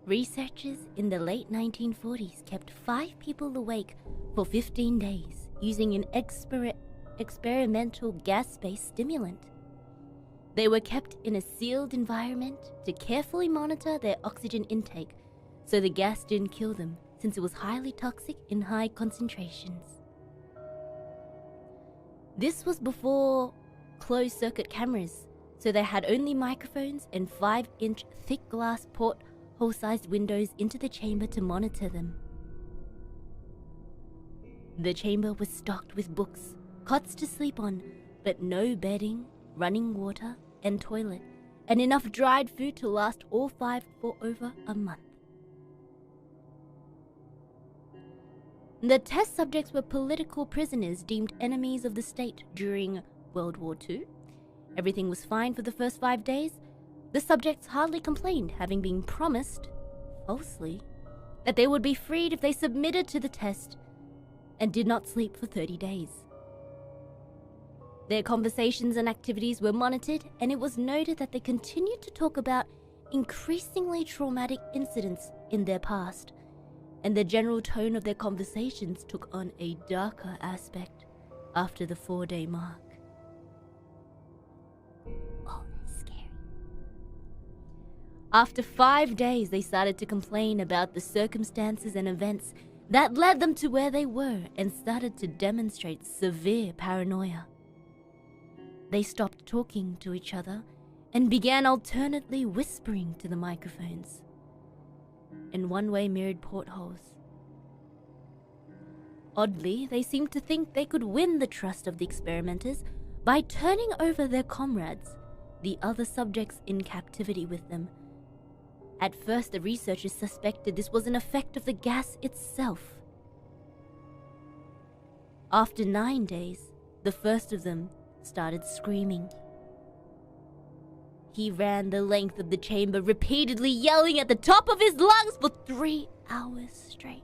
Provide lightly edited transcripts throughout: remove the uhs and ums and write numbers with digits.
Researchers in the late 1940s kept 5 people awake for 15 days using an experimental gas-based stimulant. They were kept in a sealed environment to carefully monitor their oxygen intake so the gas didn't kill them, since it was highly toxic in high concentrations. This was before closed-circuit cameras, so they had only microphones and 5-inch thick glass porthole-sized windows into the chamber to monitor them. The chamber was stocked with books, cots to sleep on, but no bedding, running water, and toilet, and enough dried food to last all 5 for over a month. The test subjects were political prisoners deemed enemies of the state during World War II. Everything was fine for the first 5 days. The subjects hardly complained, having been promised, falsely, that they would be freed if they submitted to the test and did not sleep for 30 days. Their conversations and activities were monitored, and it was noted that they continued to talk about increasingly traumatic incidents in their past, and the general tone of their conversations took on a darker aspect after the 4-day mark. Oh, that's scary. After 5 days, they started to complain about the circumstances and events that led them to where they were and started to demonstrate severe paranoia. They stopped talking to each other and began alternately whispering to the microphones in one-way mirrored portholes. Oddly, they seemed to think they could win the trust of the experimenters by turning over their comrades, the other subjects in captivity with them. At first, the researchers suspected this was an effect of the gas itself. After 9 days, the first of them started screaming. He ran the length of the chamber, repeatedly yelling at the top of his lungs for 3 hours straight.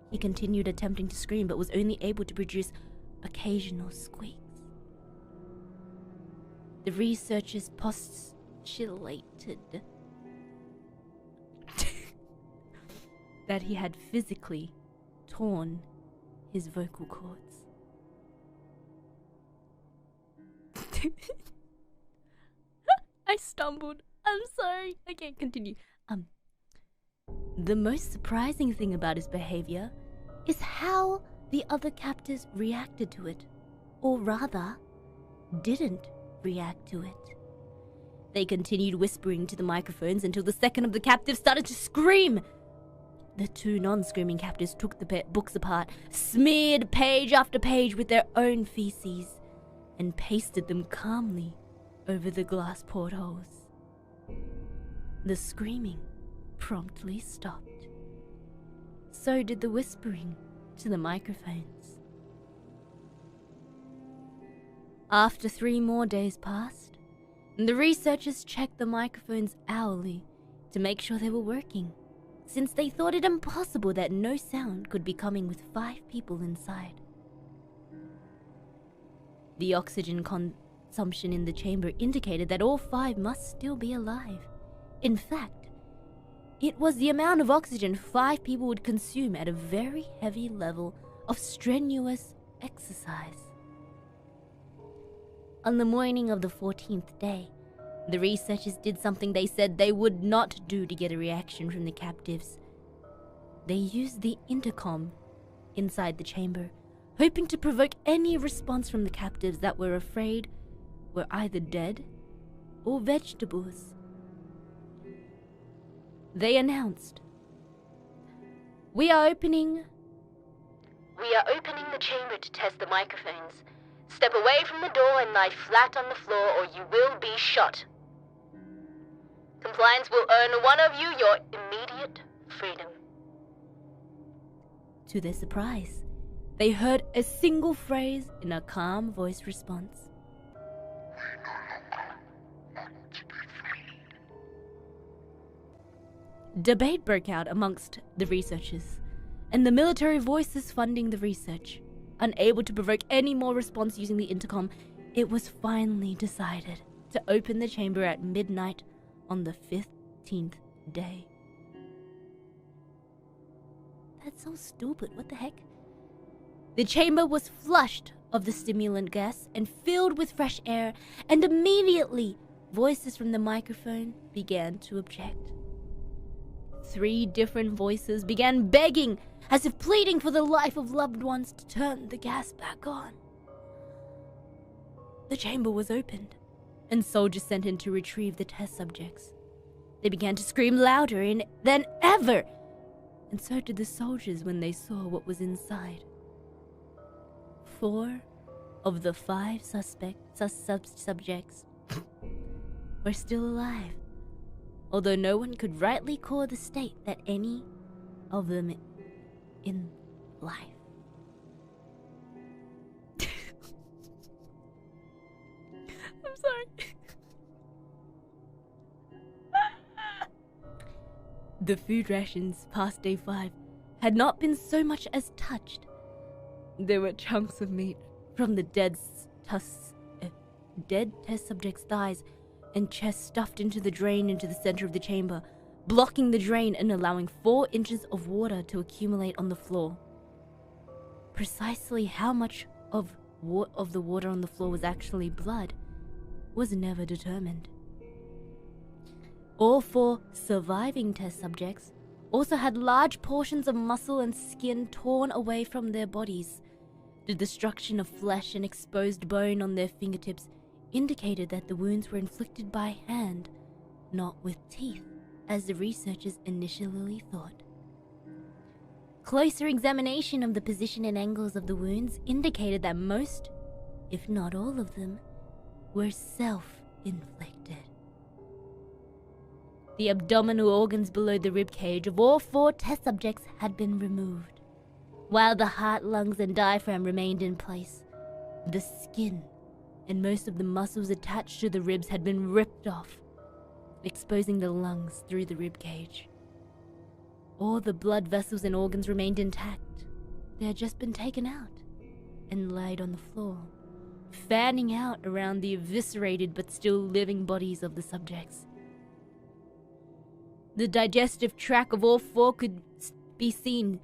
He continued attempting to scream, but was only able to produce occasional squeaks. The researchers postulated that he had physically torn his vocal cords. I stumbled. I'm sorry. I can't continue. The most surprising thing about his behavior is how the other captors reacted to it, or rather, didn't react to it. They continued whispering to the microphones until the second of the captives started to scream. The 2 non-screaming captives took the books apart, smeared page after page with their own feces, and pasted them calmly over the glass portholes. The screaming promptly stopped. So did the whispering to the microphones. After 3 more days passed, the researchers checked the microphones hourly to make sure they were working, since they thought it impossible that no sound could be coming with 5 people inside. The oxygen consumption in the chamber indicated that all 5 must still be alive. In fact, it was the amount of oxygen 5 people would consume at a very heavy level of strenuous exercise. On the morning of the 14th day, the researchers did something they said they would not do to get a reaction from the captives. They used the intercom inside the chamber, hoping to provoke any response from the captives that were afraid were either dead or vegetables. They announced, We are opening the chamber to test the microphones. Step away from the door and lie flat on the floor or you will be shot. Compliance will earn one of you your immediate freedom. To their surprise, they heard a single phrase in a calm voice response. Debate broke out amongst the researchers, and the military voices funding the research. Unable to provoke any more response using the intercom, it was finally decided to open the chamber at midnight on the 15th day. That's so stupid. What the heck? The chamber was flushed of the stimulant gas and filled with fresh air, and immediately voices from the microphone began to object. 3 different voices began begging, as if pleading for the life of loved ones, to turn the gas back on. The chamber was opened, and soldiers sent in to retrieve the test subjects. They began to scream louder than ever, and so did the soldiers when they saw what was inside. 4 of the 5 subjects were still alive, although no one could rightly call the state that any of them in life. I'm sorry. The food rations past day 5 had not been so much as touched. There were chunks of meat from the dead test subject's thighs and chest stuffed into the drain into the center of the chamber, blocking the drain and allowing 4 inches of water to accumulate on the floor. Precisely how much of the water on the floor was actually blood was never determined. All 4 surviving test subjects also had large portions of muscle and skin torn away from their bodies. The destruction of flesh and exposed bone on their fingertips indicated that the wounds were inflicted by hand, not with teeth, as the researchers initially thought. Closer examination of the position and angles of the wounds indicated that most, if not all of them, were self-inflicted. The abdominal organs below the ribcage of all 4 test subjects had been removed, while the heart, lungs, and diaphragm remained in place. The skin and most of the muscles attached to the ribs had been ripped off, exposing the lungs through the ribcage. All the blood vessels and organs remained intact. They had just been taken out and laid on the floor, fanning out around the eviscerated but still living bodies of the subjects. The digestive tract of all 4 could be seen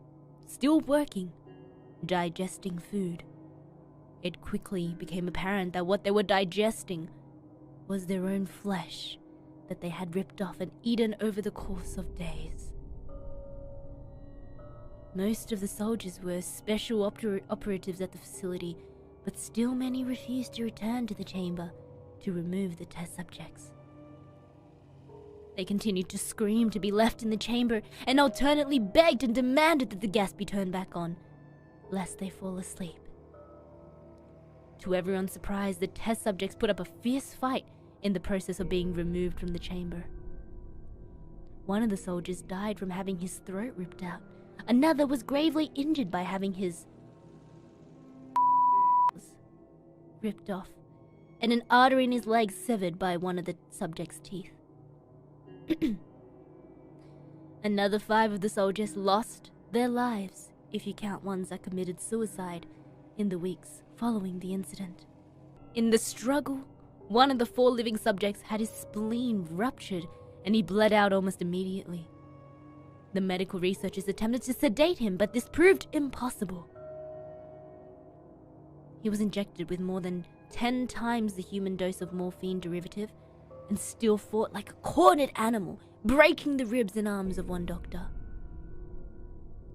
still working, digesting food. It quickly became apparent that what they were digesting was their own flesh that they had ripped off and eaten over the course of days. Most of the soldiers were special operatives at the facility, but still many refused to return to the chamber to remove the test subjects. They continued to scream to be left in the chamber and alternately begged and demanded that the gas be turned back on, lest they fall asleep. To everyone's surprise, the test subjects put up a fierce fight in the process of being removed from the chamber. One of the soldiers died from having his throat ripped out. Another was gravely injured by having his ripped off, and an artery in his leg severed by one of the subject's teeth. Another 5 of the soldiers lost their lives, if you count ones that committed suicide, in the weeks following the incident. In the struggle, one of the 4 living subjects had his spleen ruptured and he bled out almost immediately. The medical researchers attempted to sedate him, but this proved impossible. He was injected with more than 10 times the human dose of morphine derivative and still fought like a cornered animal, breaking the ribs and arms of one doctor.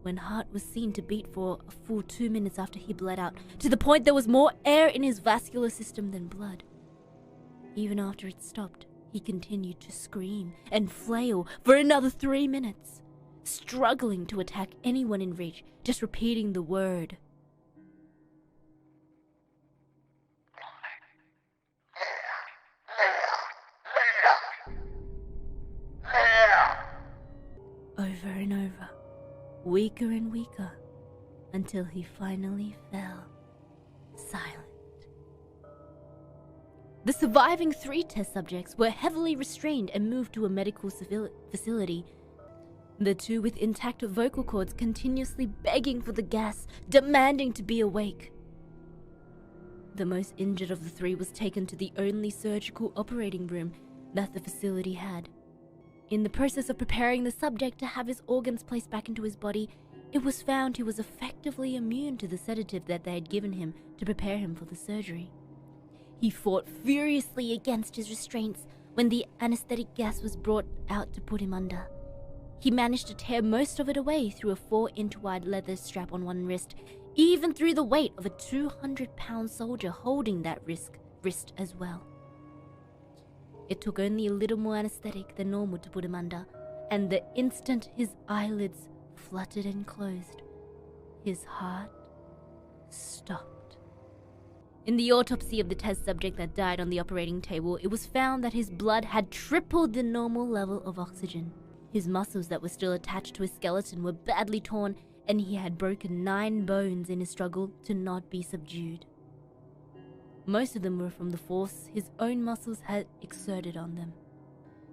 When heart was seen to beat for a full 2 minutes after he bled out, to the point there was more air in his vascular system than blood. Even after it stopped, he continued to scream and flail for another 3 minutes, struggling to attack anyone in reach, just repeating the word. Over and over, weaker and weaker, until he finally fell silent. The surviving 3 test subjects were heavily restrained and moved to a medical facility. The 2 with intact vocal cords continuously begging for the gas, demanding to be awake. The most injured of the 3 was taken to the only surgical operating room that the facility had. In the process of preparing the subject to have his organs placed back into his body, it was found he was effectively immune to the sedative that they had given him to prepare him for the surgery. He fought furiously against his restraints when the anesthetic gas was brought out to put him under. He managed to tear most of it away through a 4-inch wide leather strap on one wrist, even through the weight of a 200-pound soldier holding that wrist as well. It took only a little more anesthetic than normal to put him under, and the instant his eyelids fluttered and closed, his heart stopped. In the autopsy of the test subject that died on the operating table, it was found that his blood had tripled the normal level of oxygen. His muscles that were still attached to his skeleton were badly torn, and he had broken 9 bones in his struggle to not be subdued. Most of them were from the force his own muscles had exerted on them.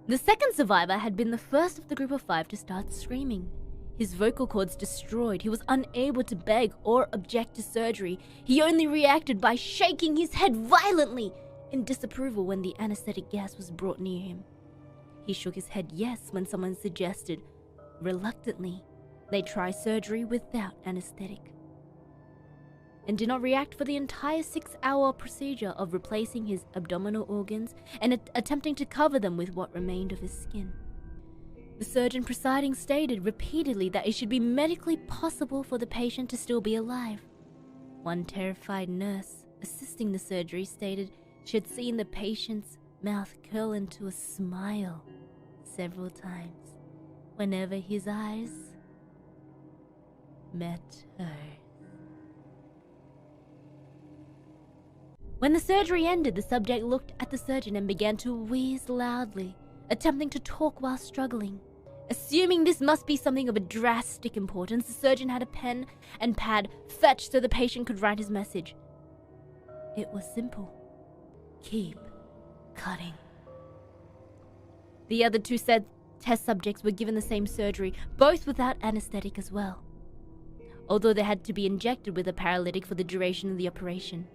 The second survivor had been the first of the group of 5 to start screaming. His vocal cords destroyed, he was unable to beg or object to surgery. He only reacted by shaking his head violently in disapproval when the anesthetic gas was brought near him. He shook his head yes when someone suggested, reluctantly, they try surgery without anesthetic, and did not react for the entire 6-hour procedure of replacing his abdominal organs and attempting to cover them with what remained of his skin. The surgeon presiding stated repeatedly that it should be medically possible for the patient to still be alive. One terrified nurse assisting the surgery stated she had seen the patient's mouth curl into a smile several times whenever his eyes met hers. When the surgery ended, the subject looked at the surgeon and began to wheeze loudly, attempting to talk while struggling. Assuming this must be something of a drastic importance, the surgeon had a pen and pad fetched so the patient could write his message. It was simple. Keep cutting. The other 2 test subjects were given the same surgery, both without anesthetic as well, although they had to be injected with a paralytic for the duration of the operation.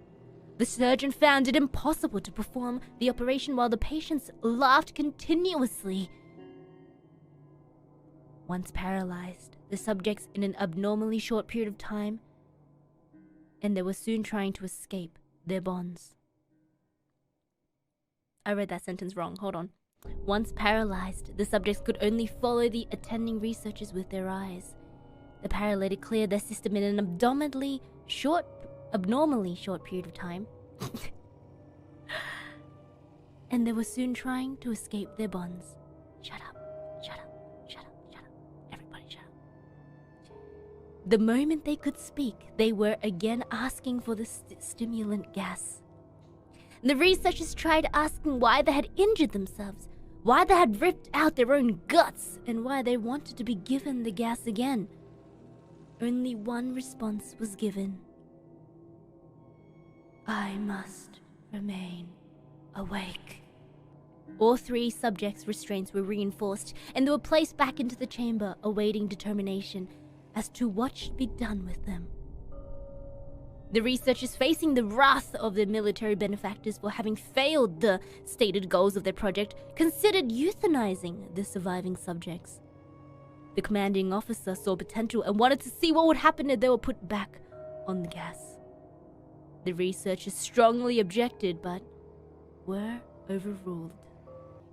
The surgeon found it impossible to perform the operation while the patients laughed continuously. Once paralyzed, the subjects in an abnormally short period of time, and they were soon trying to escape their bonds. I read that sentence wrong, hold on. Once paralyzed, the subjects could only follow the attending researchers with their eyes. The paralytic cleared their system in an abnormally short period of time, and they were soon trying to escape their bonds. Shut up, shut up, shut up, shut up. Everybody shut up. The moment they could speak, they were again asking for the stimulant gas. The researchers tried asking why they had injured themselves, why they had ripped out their own guts, and why they wanted to be given the gas again. Only one response was given. I must remain awake. All 3 subjects' restraints were reinforced, and they were placed back into the chamber, awaiting determination as to what should be done with them. The researchers, facing the wrath of their military benefactors for having failed the stated goals of their project, considered euthanizing the surviving subjects. The commanding officer saw potential and wanted to see what would happen if they were put back on the gas. The researchers strongly objected, but were overruled.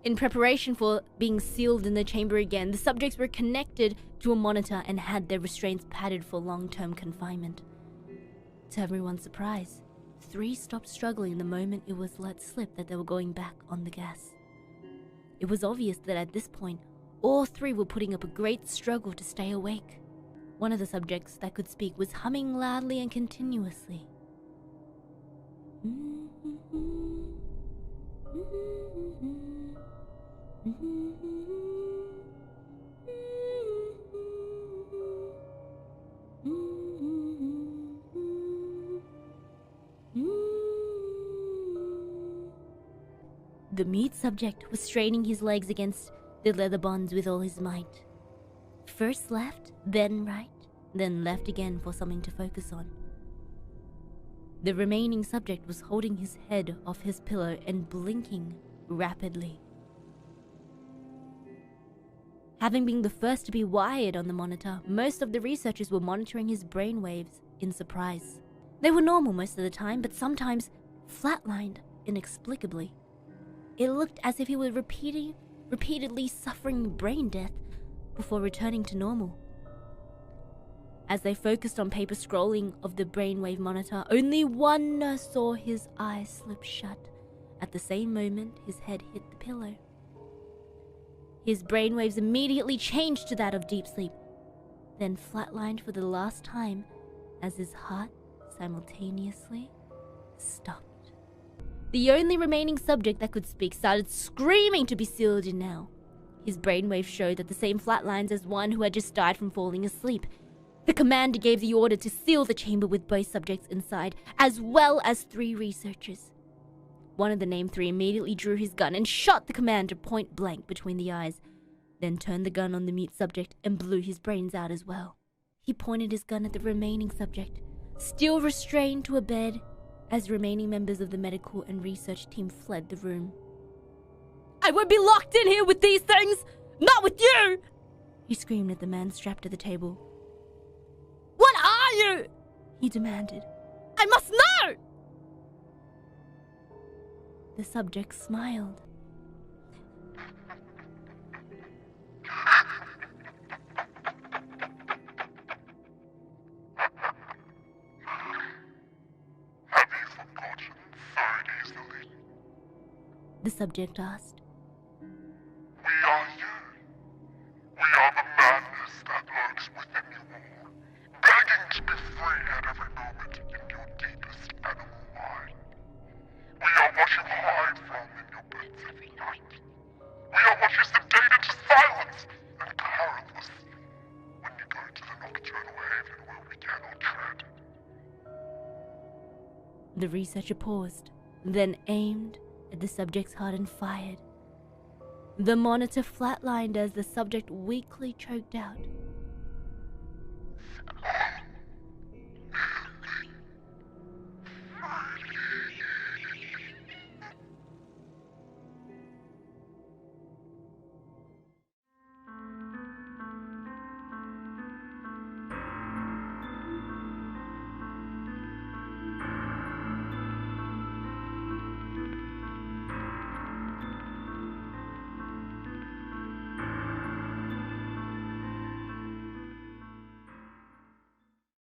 In preparation for being sealed in the chamber again, the subjects were connected to a monitor and had their restraints padded for long-term confinement. To everyone's surprise, 3 stopped struggling the moment it was let slip that they were going back on the gas. It was obvious that at this point, all 3 were putting up a great struggle to stay awake. One of the subjects that could speak was humming loudly and continuously. The mute subject was straining his legs against the leather bonds with all his might. First left, then right, then left again for something to focus on. The remaining subject was holding his head off his pillow and blinking rapidly. Having been the first to be wired on the monitor, most of the researchers were monitoring his brainwaves in surprise. They were normal most of the time, but sometimes flatlined inexplicably. It looked as if he was repeatedly suffering brain death before returning to normal. As they focused on paper scrolling of the brainwave monitor, only one nurse saw his eyes slip shut. At the same moment, his head hit the pillow. His brainwaves immediately changed to that of deep sleep, then flatlined for the last time as his heart simultaneously stopped. The only remaining subject that could speak started screaming to be sealed in now. His brainwaves showed that the same flatlines as one who had just died from falling asleep. The commander gave the order to seal the chamber with both subjects inside, as well as 3 researchers. One of the named 3 immediately drew his gun and shot the commander point blank between the eyes, then turned the gun on the mute subject and blew his brains out as well. He pointed his gun at the remaining subject, still restrained to a bed, as remaining members of the medical and research team fled the room. "I won't be locked in here with these things! Not with you!" he screamed at the man strapped to the table. "What are you?" he demanded. "I must know!" The subject smiled. The subject asked. "We are you. We are the madness that lurks within you all, begging to be free at every moment in your deepest animal mind. We are what you hide from in your beds every night. We are what you sedate into silence and powerless when you go to the nocturnal haven where we cannot tread." The researcher paused, then aimed at the subject's heart and fired. The monitor flatlined as the subject weakly choked out.